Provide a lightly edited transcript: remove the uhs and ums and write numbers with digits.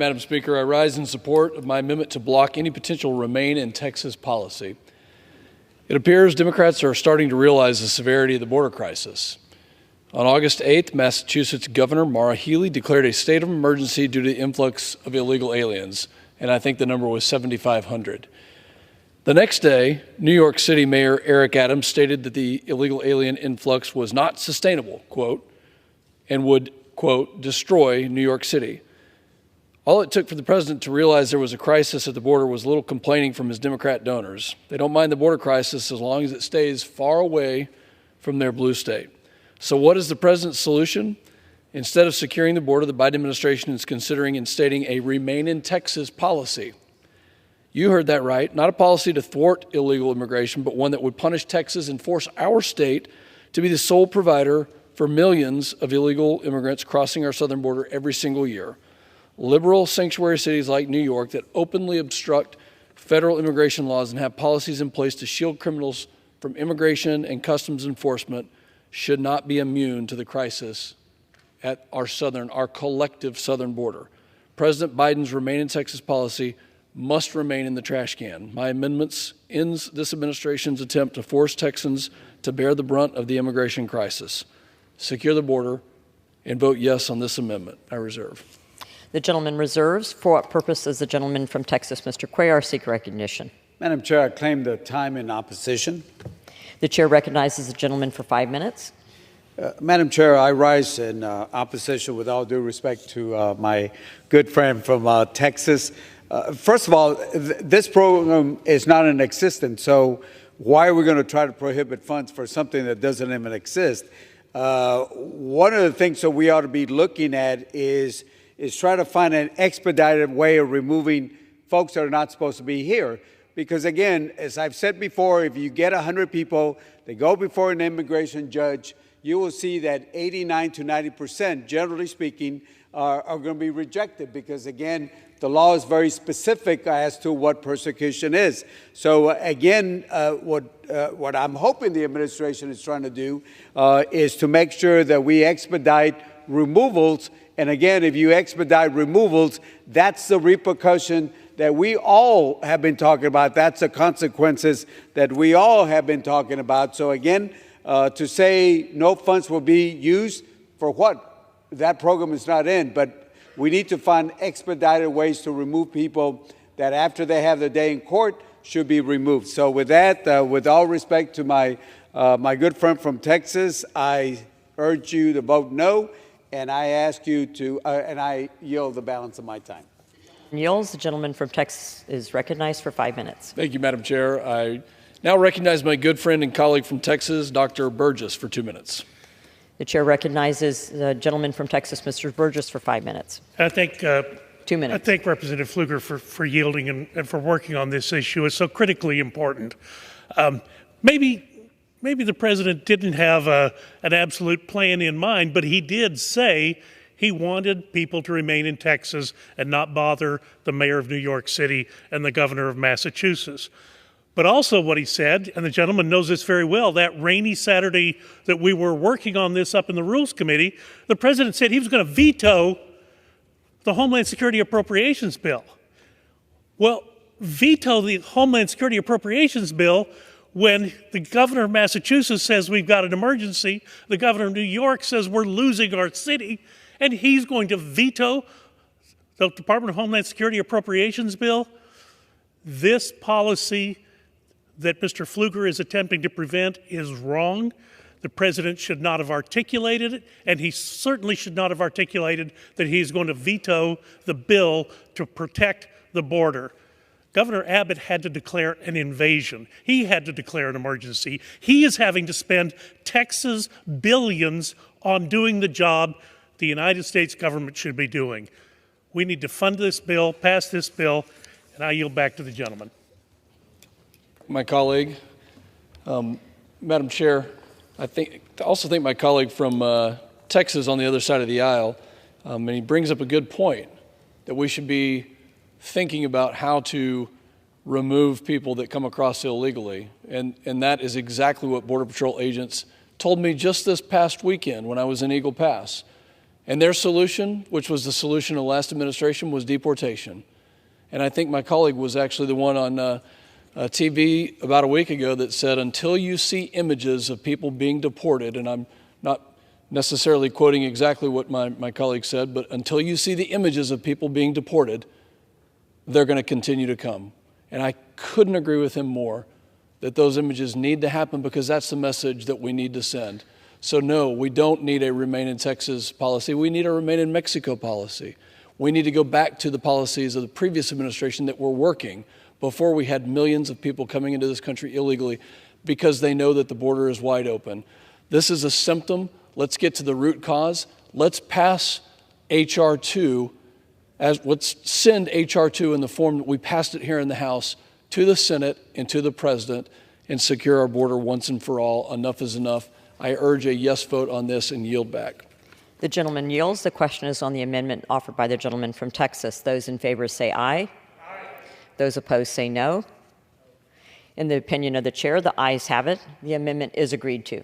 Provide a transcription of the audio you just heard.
Madam Speaker, I rise in support of my amendment to block any potential Remain in Texas policy. It appears Democrats are starting to realize the severity of the border crisis. On August 8th, Massachusetts Governor Maura Healey declared a state of emergency due to the influx of illegal aliens, and I think the number was 7,500. The next day, New York City Mayor Eric Adams stated that the illegal alien influx was not sustainable, quote, and would, quote, destroy New York City. All it took for the president to realize there was a crisis at the border was a little complaining from his Democrat donors. They don't mind the border crisis as long as it stays far away from their blue state. So what is the president's solution? Instead of securing the border, the Biden administration is considering instating a Remain in Texas policy. You heard that right. Not a policy to thwart illegal immigration, but one that would punish Texas and force our state to be the sole provider for millions of illegal immigrants crossing our southern border every single year. Liberal sanctuary cities like New York that openly obstruct federal immigration laws and have policies in place to shield criminals from immigration and customs enforcement should not be immune to the crisis at our collective southern border. President Biden's Remain in Texas policy must remain in the trash can. My amendments ends this administration's attempt to force Texans to bear the brunt of the immigration crisis. Secure the border and vote yes on this amendment. I reserve. The gentleman reserves. For what purpose does the gentleman from Texas, Mr. Cuellar, seek recognition? Madam Chair, I claim the time in opposition. The chair recognizes the gentleman for 5 minutes. Madam Chair, I rise in opposition with all due respect to my good friend from Texas. First of all, this program is not in existence, so why are we going to try to prohibit funds for something that doesn't even exist? One of the things that we ought to be looking at is try to find an expedited way of removing folks that are not supposed to be here. Because again, as I've said before, if you get 100 people, they go before an immigration judge, you will see that 89 to 90%, generally speaking, are going to be rejected because, again, the law is very specific as to what persecution is. So, again, what I'm hoping the administration is trying to do is to make sure that we expedite removals. And again, if you expedite removals, that's the repercussion that we all have been talking about. That's the consequences that we all have been talking about. So again, to say no funds will be used for what? That program is not in, but we need to find expedited ways to remove people that after they have their day in court should be removed. So with that, with all respect to my good friend from Texas, I urge you to vote no. And I ask you to, and I yield the balance of my time. Yields. The gentleman from Texas is recognized for 5 minutes. Thank you, Madam Chair. I now recognize my good friend and colleague from Texas, Dr. Burgess, for 2 minutes. The chair recognizes the gentleman from Texas, Mr. Burgess, for 5 minutes. I think 2 minutes. I thank Representative Pfluger for yielding and for working on this issue. It's so critically important. Maybe the president didn't have an absolute plan in mind, but he did say he wanted people to remain in Texas and not bother the mayor of New York City and the governor of Massachusetts. But also what he said, and the gentleman knows this very well, that rainy Saturday that we were working on this up in the Rules Committee, the president said he was going to veto the Homeland Security Appropriations Bill. Well, veto the Homeland Security Appropriations Bill when the governor of Massachusetts says we've got an emergency, the governor of New York says we're losing our city, and he's going to veto the Department of Homeland Security Appropriations Bill. This policy that Mr. Pfluger is attempting to prevent is wrong. The president should not have articulated it, and he certainly should not have articulated that he's going to veto the bill to protect the border. Governor Abbott had to declare an invasion. He had to declare an emergency. He is having to spend Texas billions on doing the job the United States government should be doing. We need to fund this bill, pass this bill, and I yield back to the gentleman. My colleague, Madam Chair, I also think my colleague from Texas on the other side of the aisle, and he brings up a good point, that we should be thinking about how to remove people that come across illegally. And that is exactly what Border Patrol agents told me just this past weekend when I was in Eagle Pass. And their solution, which was the solution of the last administration, was deportation. And I think my colleague was actually the one on TV about a week ago that said, until you see images of people being deported, and I'm not necessarily quoting exactly what my colleague said, but until you see the images of people being deported, they're going to continue to come. And I couldn't agree with him more that those images need to happen, because that's the message that we need to send. So no, we don't need a Remain in Texas policy. We need a Remain in Mexico policy. We need to go back to the policies of the previous administration that were working before we had millions of people coming into this country illegally, because they know that the border is wide open. This is a symptom. Let's get to the root cause. Let's pass H.R. 2. Let's send H.R. 2 in the form that we passed it here in the House to the Senate and to the President, and secure our border once and for all. Enough is enough. I urge a yes vote on this and yield back. The gentleman yields. The question is on the amendment offered by the gentleman from Texas. Those in favor say aye. Aye. Those opposed say no. In the opinion of the chair, the ayes have it. The amendment is agreed to.